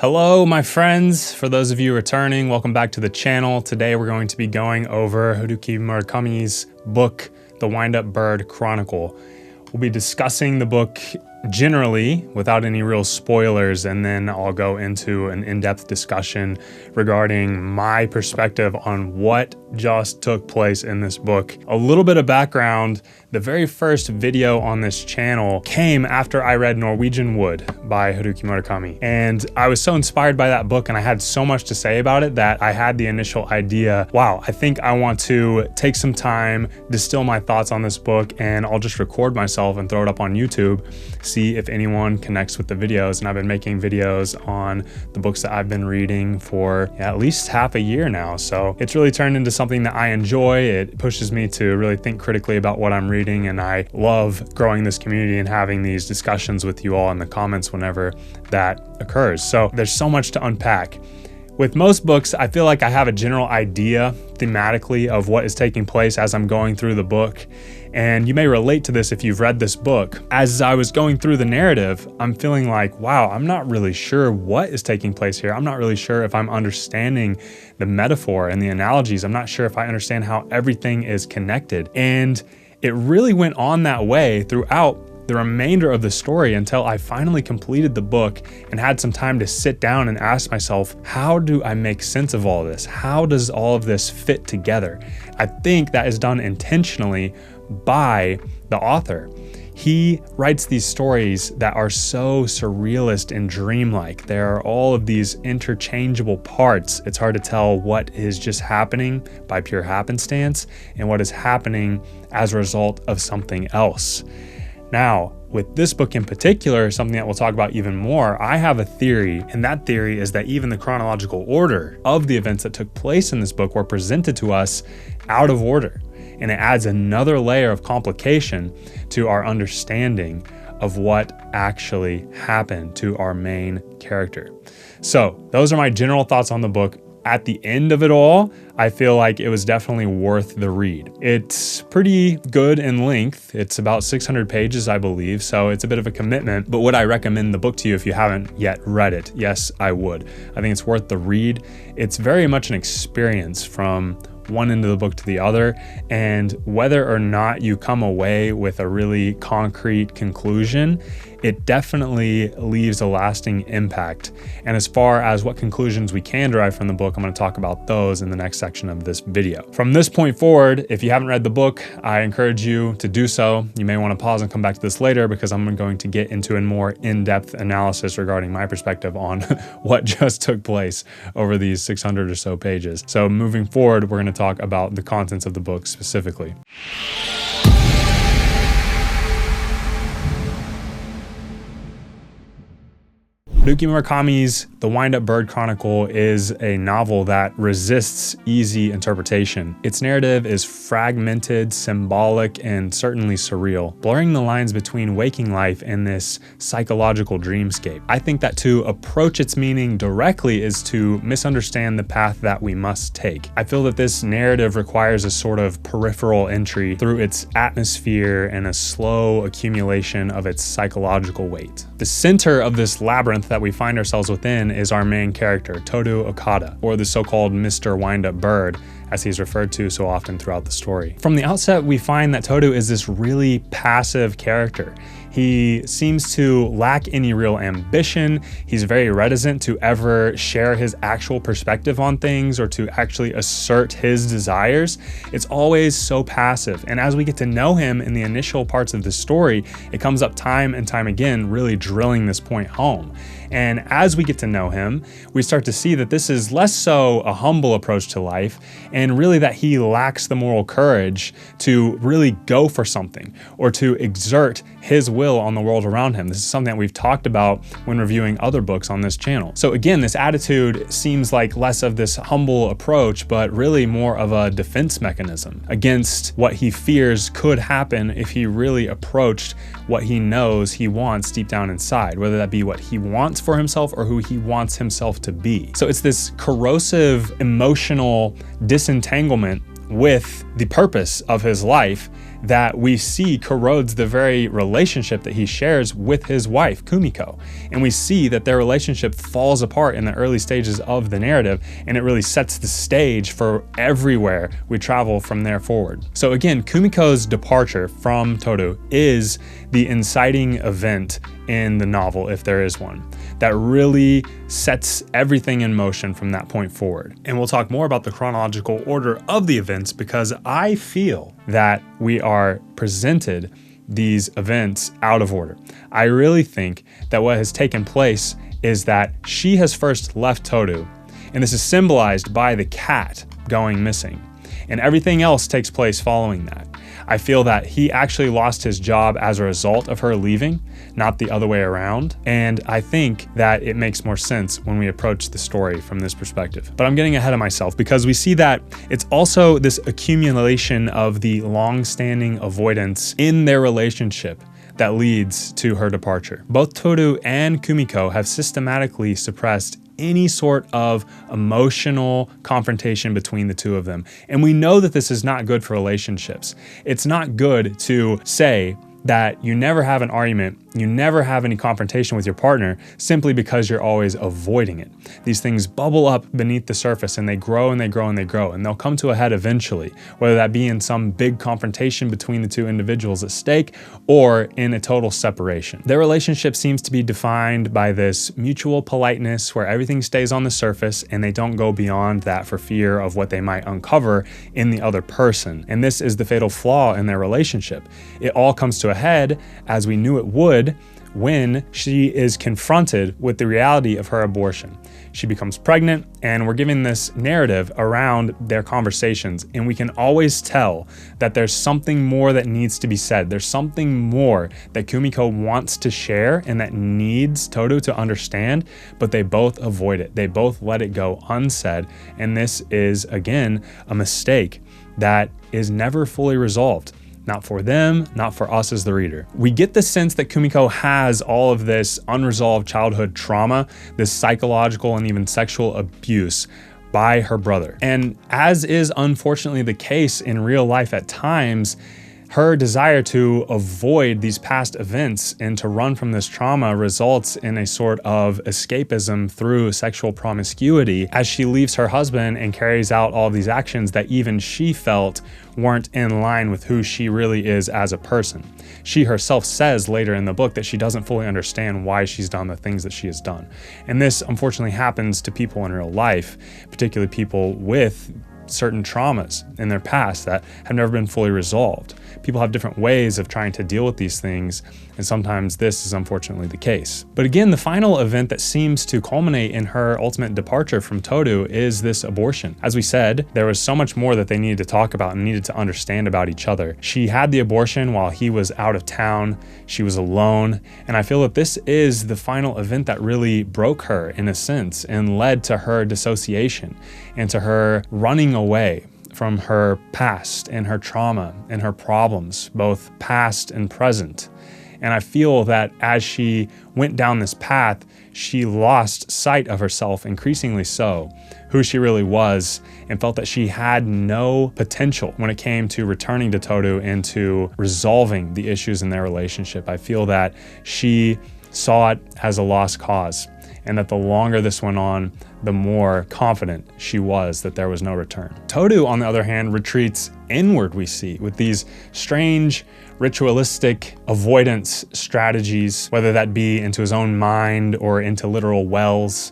Hello, my friends. For those of you returning, welcome back to the channel. Today we're going to be going over Haruki Murakami's book, The Wind-Up Bird Chronicle. We'll be discussing the book generally without any real spoilers, and then I'll go into an in-depth discussion regarding my perspective on what just took place in this book. A little bit of background: the very first video on this channel came after I read Norwegian Wood by Haruki Murakami, and I was so inspired by that book and I had so much to say about it that I had the initial idea, wow, I think I want to take some time, distill my thoughts on this book, and I'll just record myself and throw it up on YouTube, see if anyone connects with the videos. And I've been making videos on the books that I've been reading for at least half a year now, so it's really turned into something that I enjoy. It pushes me to really think critically about what I'm reading, and I love growing this community and having these discussions with you all in the comments whenever that occurs. So there's so much to unpack. With most books, I feel like I have a general idea thematically of what is taking place as I'm going through the book. And you may relate to this if you've read this book. As I was going through the narrative, I'm feeling like, wow, I'm not really sure what is taking place here. I'm not really sure if I'm understanding the metaphor and the analogies. I'm not sure if I understand how everything is connected. And it really went on that way throughout the remainder of the story until I finally completed the book and had some time to sit down and ask myself, how do I make sense of all this? How does all of this fit together? I think that is done intentionally by the author. He writes these stories that are so surrealist and dreamlike. There are all of these interchangeable parts. It's hard to tell what is just happening by pure happenstance and what is happening as a result of something else. Now, with this book in particular, something that we'll talk about even more, I have a theory, and that theory is that even the chronological order of the events that took place in this book were presented to us out of order, and it adds another layer of complication to our understanding of what actually happened to our main character. So, those are my general thoughts on the book. At the end of it all, I feel like it was definitely worth the read. It's pretty good in length. It's about 600 pages, I believe, so it's a bit of a commitment. But would I recommend the book to you if you haven't yet read it? Yes, I would. I think it's worth the read. It's very much an experience from one end of the book to the other, and whether or not you come away with a really concrete conclusion, it definitely leaves a lasting impact. And as far as what conclusions we can derive from the book, I'm going to talk about those in the next section of this video. From this point forward, if you haven't read the book, I encourage you to do so. You may want to pause and come back to this later because I'm going to get into a more in-depth analysis regarding my perspective on what just took place over these 600 or so pages. So moving forward, we're going to talk about the contents of the book specifically. Haruki Murakami's The Wind-Up Bird Chronicle is a novel that resists easy interpretation. Its narrative is fragmented, symbolic, and certainly surreal, blurring the lines between waking life and this psychological dreamscape. I think that to approach its meaning directly is to misunderstand the path that we must take. I feel that this narrative requires a sort of peripheral entry through its atmosphere and a slow accumulation of its psychological weight. The center of this labyrinth that we find ourselves within is our main character, Toru Okada, or the so-called Mr. Wind-Up Bird, as he's referred to so often throughout the story. From the outset, we find that Toru is this really passive character. He seems to lack any real ambition. He's very reticent to ever share his actual perspective on things or to actually assert his desires. It's always so passive. And as we get to know him in the initial parts of the story, it comes up time and time again, really drilling this point home. And as we get to know him, we start to see that this is less so a humble approach to life, and really that he lacks the moral courage to really go for something or to exert his will on the world around him. This is something that we've talked about when reviewing other books on this channel. So again, this attitude seems like less of this humble approach, but really more of a defense mechanism against what he fears could happen if he really approached what he knows he wants deep down inside, whether that be what he wants for himself or who he wants himself to be. So it's this corrosive emotional disentanglement with the purpose of his life that we see corrodes the very relationship that he shares with his wife, Kumiko. And we see that their relationship falls apart in the early stages of the narrative, and it really sets the stage for everywhere we travel from there forward. So again, Kumiko's departure from Toru is the inciting event in the novel, if there is one, that really sets everything in motion from that point forward. And we'll talk more about the chronological order of the events, because I feel that we are presented these events out of order. I really think that what has taken place is that she has first left Toru, and this is symbolized by the cat going missing, and everything else takes place following that. I feel that he actually lost his job as a result of her leaving, not the other way around. And I think that it makes more sense when we approach the story from this perspective. But I'm getting ahead of myself, because we see that it's also this accumulation of the long-standing avoidance in their relationship that leads to her departure. Both Toru and Kumiko have systematically suppressed any sort of emotional confrontation between the two of them. And we know that this is not good for relationships. It's not good to say that you never have an argument, you never have any confrontation with your partner simply because you're always avoiding it. These things bubble up beneath the surface, and they grow and they grow and they grow, and they'll come to a head eventually, whether that be in some big confrontation between the two individuals at stake or in a total separation. Their relationship seems to be defined by this mutual politeness where everything stays on the surface and they don't go beyond that for fear of what they might uncover in the other person. And this is the fatal flaw in their relationship. It all comes to a head, as we knew it would, when she is confronted with the reality of her abortion. She becomes pregnant, and we're given this narrative around their conversations, and we can always tell that there's something more that needs to be said. There's something more that Kumiko wants to share and that needs Toru to understand, but they both avoid it. They both let it go unsaid, and this is, again, a mistake that is never fully resolved. Not for them, not for us as the reader. We get the sense that Kumiko has all of this unresolved childhood trauma, this psychological and even sexual abuse by her brother. And as is unfortunately the case in real life at times, her desire to avoid these past events and to run from this trauma results in a sort of escapism through sexual promiscuity as she leaves her husband and carries out all of these actions that even she felt weren't in line with who she really is as a person. She herself says later in the book that she doesn't fully understand why she's done the things that she has done. And this unfortunately happens to people in real life, particularly people with certain traumas in their past that have never been fully resolved. People have different ways of trying to deal with these things, and sometimes this is unfortunately the case. But again, the final event that seems to culminate in her ultimate departure from Toru is this abortion. As we said, there was so much more that they needed to talk about and needed to understand about each other. She had the abortion while he was out of town. She was alone, and I feel that this is the final event that really broke her in a sense and led to her dissociation and to her running away from her past and her trauma and her problems, both past and present. And I feel that as she went down this path, she lost sight of herself, increasingly so, who she really was, and felt that she had no potential when it came to returning to Toru and to resolving the issues in their relationship. I feel that she saw it as a lost cause, and that the longer this went on, the more confident she was that there was no return. Toru, on the other hand, retreats inward, we see, with these strange ritualistic avoidance strategies, whether that be into his own mind or into literal wells.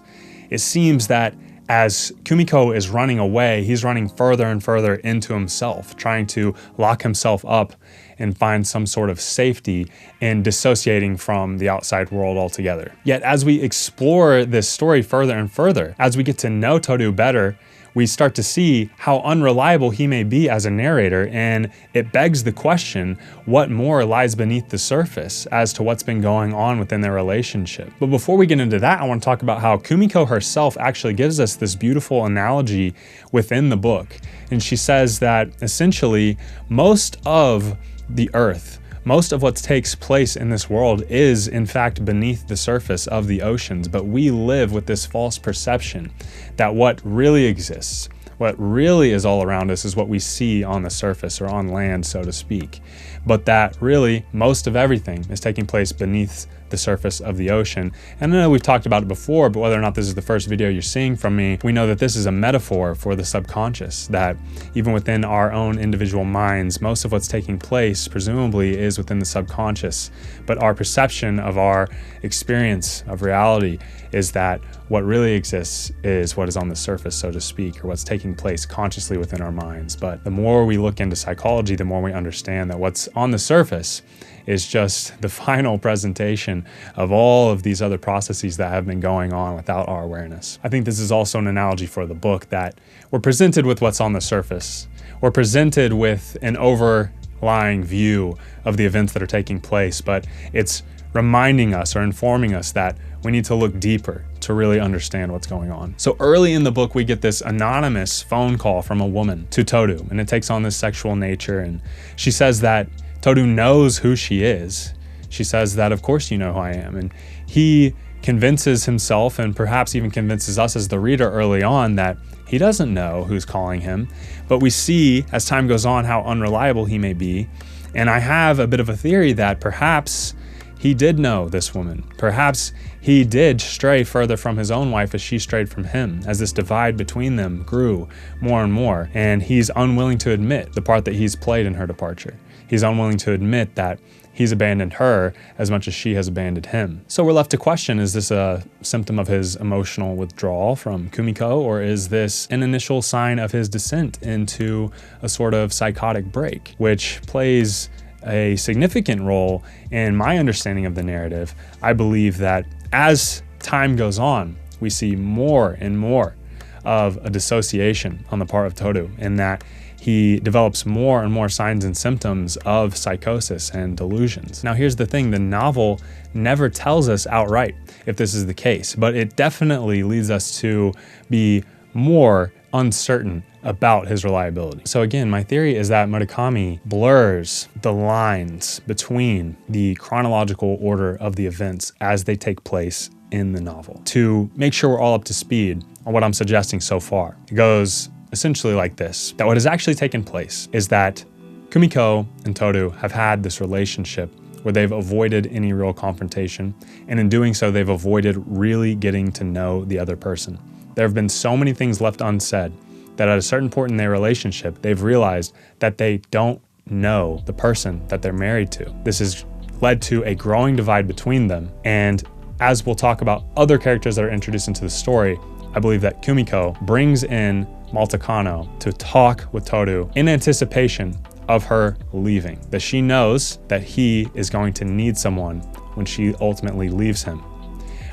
It seems that as Kumiko is running away, he's running further and further into himself, trying to lock himself up and find some sort of safety in dissociating from the outside world altogether. Yet as we explore this story further and further, as we get to know Toru better, we start to see how unreliable he may be as a narrator, and it begs the question, what more lies beneath the surface as to what's been going on within their relationship? But before we get into that, I want to talk about how Kumiko herself actually gives us this beautiful analogy within the book. And she says that essentially most of the earth, most of what takes place in this world is in fact beneath the surface of the oceans, but we live with this false perception that what really exists, What really is all around us is what we see on the surface or on land, so to speak. But that really, most of everything is taking place beneath the surface of the ocean. And I know we've talked about it before, but whether or not this is the first video you're seeing from me, we know that this is a metaphor for the subconscious, that even within our own individual minds, most of what's taking place presumably is within the subconscious. But our perception of our experience of reality is that what really exists is what is on the surface, so to speak, or what's taking place consciously within our minds. But the more we look into psychology, the more we understand that what's on the surface is just the final presentation of all of these other processes that have been going on without our awareness. I think this is also an analogy for the book, that we're presented with what's on the surface. We're presented with an overlying view of the events that are taking place, but it's reminding us or informing us that we need to look deeper to really understand what's going on. So early in the book, we get this anonymous phone call from a woman to Toru, and it takes on this sexual nature. And she says that Toru knows who she is. She says that, of course you know who I am. And he convinces himself, and perhaps even convinces us as the reader early on, that he doesn't know who's calling him. But we see as time goes on how unreliable he may be. And I have a bit of a theory that perhaps he did know this woman. Perhaps he did stray further from his own wife as she strayed from him, as this divide between them grew more and more. And he's unwilling to admit the part that he's played in her departure. He's unwilling to admit that he's abandoned her as much as she has abandoned him. So we're left to question, is this a symptom of his emotional withdrawal from Kumiko, or is this an initial sign of his descent into a sort of psychotic break, which plays a significant role in my understanding of the narrative? I believe that as time goes on, we see more and more of a dissociation on the part of Toru, and that he develops more and more signs and symptoms of psychosis and delusions. Now, here's the thing, the novel never tells us outright if this is the case, but it definitely leads us to be more uncertain about his reliability. So again, my theory is that Murakami blurs the lines between the chronological order of the events as they take place in the novel to make sure we're all up to speed on what I'm suggesting so far. It goes essentially like this, that what has actually taken place is that Kumiko and Toru have had this relationship where they've avoided any real confrontation, and in doing so, they've avoided really getting to know the other person. There have been so many things left unsaid that at a certain point in their relationship, they've realized that they don't know the person that they're married to. This has led to a growing divide between them, and as we'll talk about other characters that are introduced into the story, I believe that Kumiko brings in Maltakano to talk with Toru in anticipation of her leaving, that she knows that he is going to need someone when she ultimately leaves him.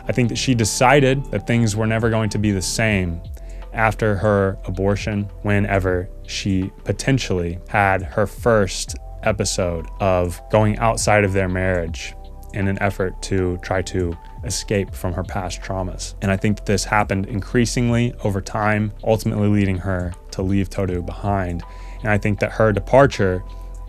I think that she decided that things were never going to be the same after her abortion, whenever she potentially had her first episode of going outside of their marriage in an effort to try to escape from her past traumas. And I think that this happened increasingly over time, ultimately leading her to leave Toru behind. And I think that her departure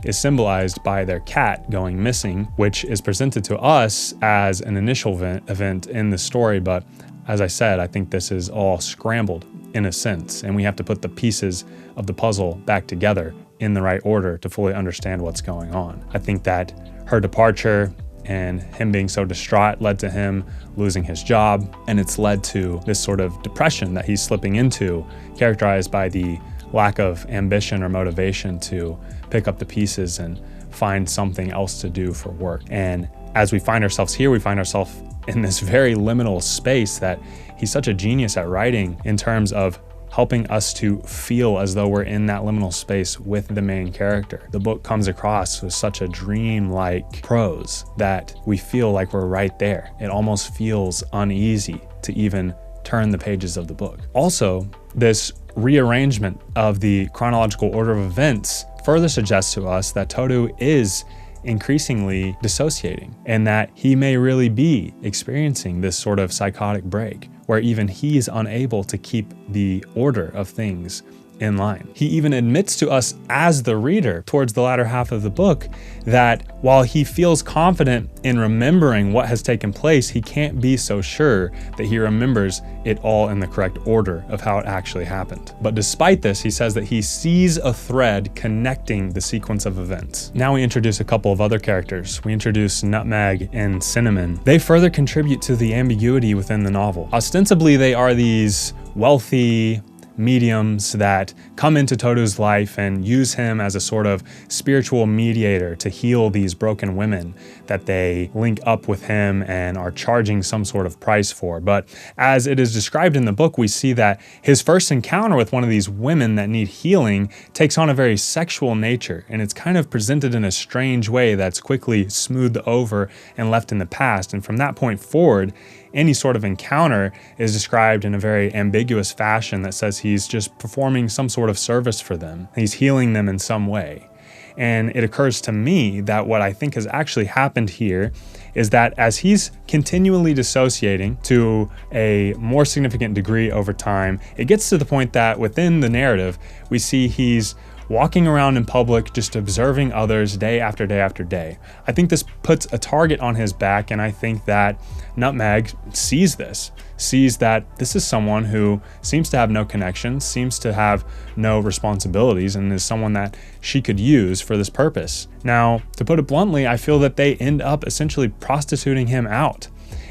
is symbolized by their cat going missing, which is presented to us as an initial event in the story. But as I said, I think this is all scrambled in a sense, and we have to put the pieces of the puzzle back together in the right order to fully understand what's going on. I think that her departure and him being so distraught led to him losing his job, and it's led to this sort of depression that he's slipping into, characterized by the lack of ambition or motivation to pick up the pieces and find something else to do for work. And as we find ourselves here, we find ourselves in this very liminal space that he's such a genius at writing in terms of helping us to feel as though we're in that liminal space with the main character. The book comes across with such a dream-like prose that we feel like we're right there. It almost feels uneasy to even turn the pages of the book. Also, this rearrangement of the chronological order of events further suggests to us that Toru is increasingly dissociating, and that he may really be experiencing this sort of psychotic break where even he's unable to keep the order of things in line. He even admits to us as the reader towards the latter half of the book that while he feels confident in remembering what has taken place, he can't be so sure that he remembers it all in the correct order of how it actually happened. But despite this, he says that he sees a thread connecting the sequence of events. Now we introduce a couple of other characters. We introduce Nutmeg and Cinnamon. They further contribute to the ambiguity within the novel. Ostensibly, they are these wealthy mediums that come into Toru's life and use him as a sort of spiritual mediator to heal these broken women that they link up with him and are charging some sort of price for. But as it is described in the book, we see that his first encounter with one of these women that need healing takes on a very sexual nature, and it's kind of presented in a strange way that's quickly smoothed over and left in the past. And from that point forward, any sort of encounter is described in a very ambiguous fashion that says he's just performing some sort of service for them. He's healing them in some way. And it occurs to me that what I think has actually happened here is that as he's continually dissociating to a more significant degree over time, it gets to the point that within the narrative, we see he's walking around in public, just observing others day after day after day. I think this puts a target on his back, and I think that Nutmeg sees that this is someone who seems to have no connections, seems to have no responsibilities, and is someone that she could use for this purpose. Now, to put it bluntly, I feel that they end up essentially prostituting him out.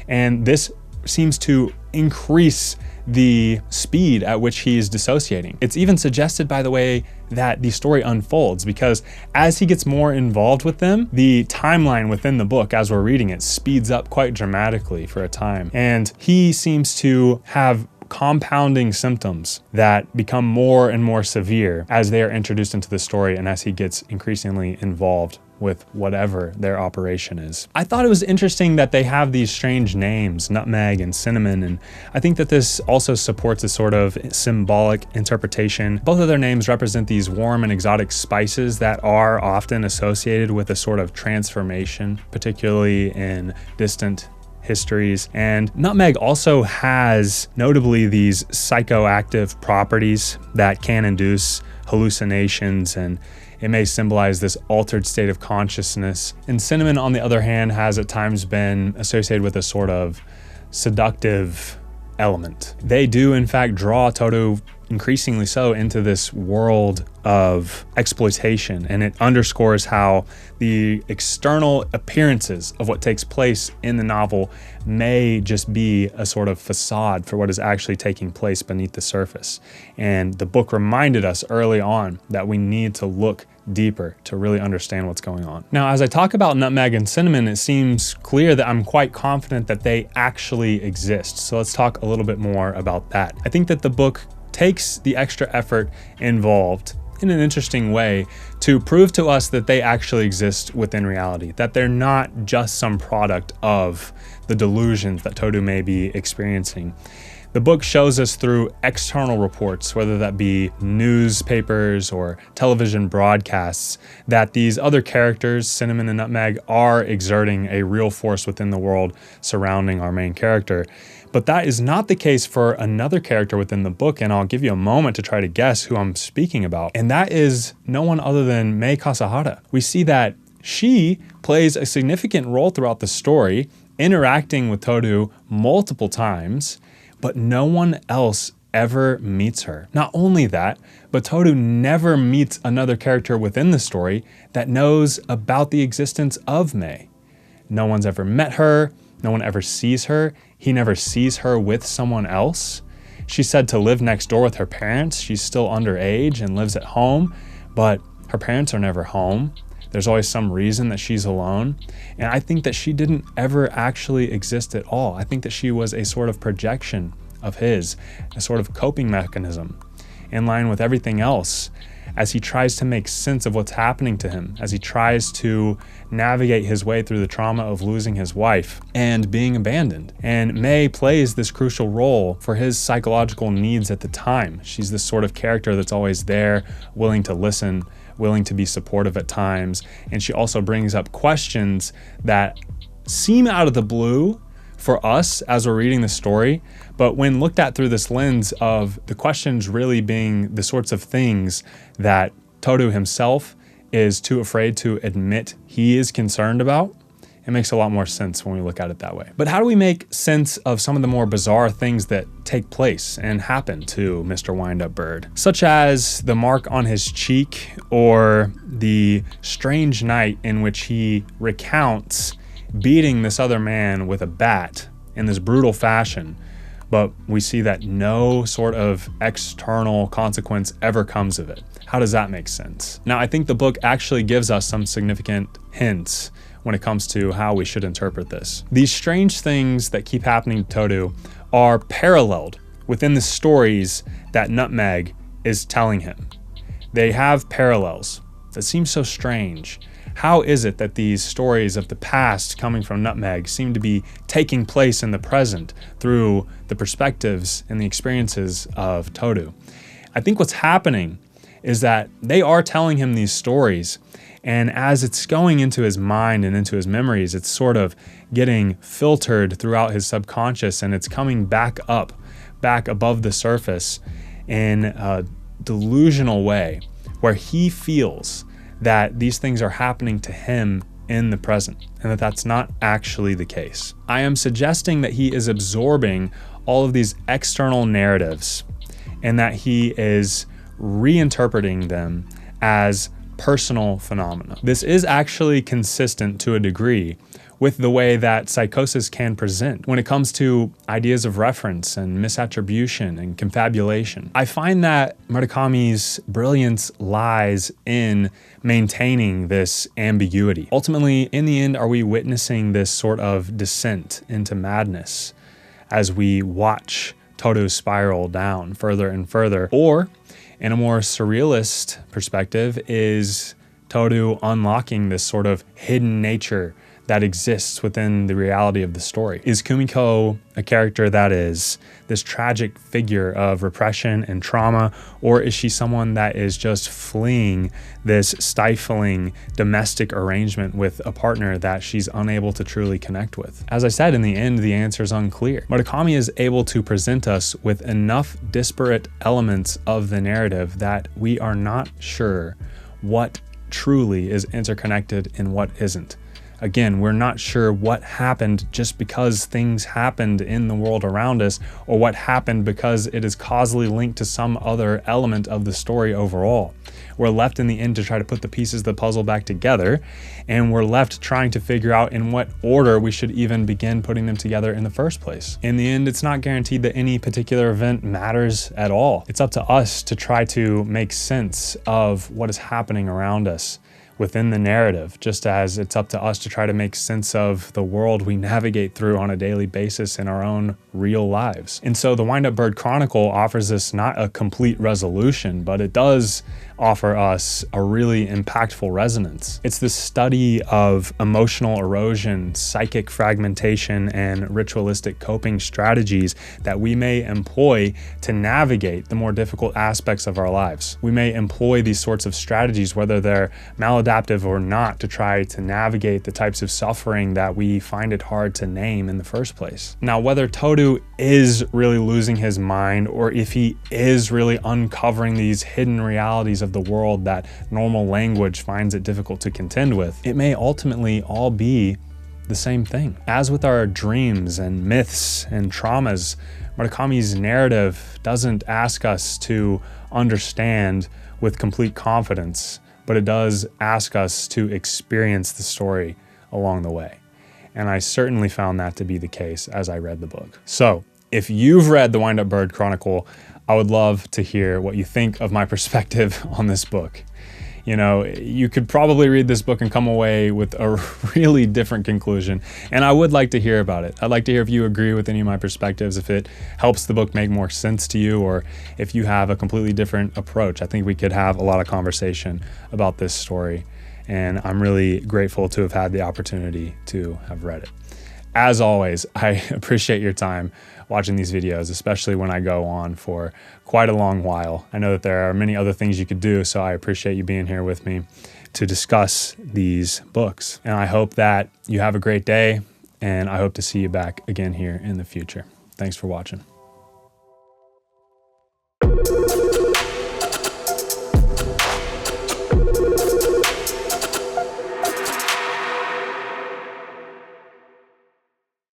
And this seems to increase the speed at which he is dissociating. It's even suggested by the way that the story unfolds, because as he gets more involved with them, the timeline within the book as we're reading it speeds up quite dramatically for a time. And he seems to have compounding symptoms that become more and more severe as they are introduced into the story and as he gets increasingly involved with whatever their operation is. I thought it was interesting that they have these strange names, Nutmeg and Cinnamon, and I think that this also supports a sort of symbolic interpretation. Both of their names represent these warm and exotic spices that are often associated with a sort of transformation, particularly in distant histories. And nutmeg also has notably these psychoactive properties that can induce hallucinations, and it may symbolize this altered state of consciousness. And cinnamon, on the other hand, has at times been associated with a sort of seductive element. They do, in fact, draw Toru increasingly so into this world of exploitation, and it underscores how the external appearances of what takes place in the novel may just be a sort of facade for what is actually taking place beneath the surface. And the book reminded us early on that we need to look deeper to really understand what's going on. Now, as I talk about nutmeg and cinnamon, it seems clear that I'm quite confident that they actually exist. So let's talk a little bit more about that. I think that the book takes the extra effort involved in an interesting way to prove to us that they actually exist within reality, that they're not just some product of the delusions that Toru may be experiencing. The book shows us through external reports, whether that be newspapers or television broadcasts, that these other characters, Cinnamon and Nutmeg, are exerting a real force within the world surrounding our main character. But that is not the case for another character within the book, and I'll give you a moment to try to guess who I'm speaking about. And that is no one other than Mei Kasahara. We see that she plays a significant role throughout the story, interacting with Toru multiple times, but no one else ever meets her. Not only that, but Toru never meets another character within the story that knows about the existence of Mei. No one's ever met her. No one ever sees her. He never sees her with someone else. She's said to live next door with her parents. She's still underage and lives at home, but her parents are never home. There's always some reason that she's alone. And I think that she didn't ever actually exist at all. I think that she was a sort of projection of his, a sort of coping mechanism in line with everything else as he tries to make sense of what's happening to him, as he tries to navigate his way through the trauma of losing his wife and being abandoned. And Mei plays this crucial role for his psychological needs at the time. She's this sort of character that's always there, willing to listen, willing to be supportive at times. And she also brings up questions that seem out of the blue, for us as we're reading the story, but when looked at through this lens of the questions really being the sorts of things that Toru himself is too afraid to admit he is concerned about, it makes a lot more sense when we look at it that way. But how do we make sense of some of the more bizarre things that take place and happen to Mr. Wind-Up Bird, such as the mark on his cheek or the strange night in which he recounts beating this other man with a bat in this brutal fashion, but we see that no sort of external consequence ever comes of it? How does that make sense? Now, I think the book actually gives us some significant hints when it comes to how we should interpret this. These strange things that keep happening to Toru are paralleled within the stories that Nutmeg is telling him. They have parallels that seem so strange. How is it that these stories of the past coming from Nutmeg seem to be taking place in the present through the perspectives and the experiences of Toru? I think what's happening is that they are telling him these stories, and as it's going into his mind and into his memories, it's sort of getting filtered throughout his subconscious, and it's coming back up, back above the surface in a delusional way where he feels that these things are happening to him in the present, and that that's not actually the case. I am suggesting that he is absorbing all of these external narratives and that he is reinterpreting them as personal phenomena. This is actually consistent to a degree with the way that psychosis can present when it comes to ideas of reference and misattribution and confabulation. I find that Murakami's brilliance lies in maintaining this ambiguity. Ultimately, in the end, are we witnessing this sort of descent into madness as we watch Toru spiral down further and further? Or, in a more surrealist perspective, is Toru unlocking this sort of hidden nature that exists within the reality of the story? Is Kumiko a character that is this tragic figure of repression and trauma, or is she someone that is just fleeing this stifling domestic arrangement with a partner that she's unable to truly connect with? As I said, in the end, the answer is unclear. Murakami is able to present us with enough disparate elements of the narrative that we are not sure what truly is interconnected and what isn't. Again, we're not sure what happened just because things happened in the world around us, or what happened because it is causally linked to some other element of the story overall. We're left in the end to try to put the pieces of the puzzle back together, and we're left trying to figure out in what order we should even begin putting them together in the first place. In the end, it's not guaranteed that any particular event matters at all. It's up to us to try to make sense of what is happening around us within the narrative, just as it's up to us to try to make sense of the world we navigate through on a daily basis in our own real lives. And so the Wind-Up Bird Chronicle offers us not a complete resolution, but it does offer us a really impactful resonance. It's the study of emotional erosion, psychic fragmentation, and ritualistic coping strategies that we may employ to navigate the more difficult aspects of our lives. We may employ these sorts of strategies, whether they're maladaptive or not, to try to navigate the types of suffering that we find it hard to name in the first place. Now, whether Toru is really losing his mind, or if he is really uncovering these hidden realities of the world that normal language finds it difficult to contend with, it may ultimately all be the same thing. As with our dreams and myths and traumas, Murakami's narrative doesn't ask us to understand with complete confidence, but it does ask us to experience the story along the way. And I certainly found that to be the case as I read the book. So if you've read the Wind-Up Bird Chronicle, I would love to hear what you think of my perspective on this book. You know, you could probably read this book and come away with a really different conclusion, and I would like to hear about it. I'd like to hear if you agree with any of my perspectives, if it helps the book make more sense to you, or if you have a completely different approach. I think we could have a lot of conversation about this story, and I'm really grateful to have had the opportunity to have read it. As always, I appreciate your time watching these videos, especially when I go on for quite a long while. I know that there are many other things you could do, so I appreciate you being here with me to discuss these books. And I hope that you have a great day. and I hope to see you back again here in the future. Thanks for watching.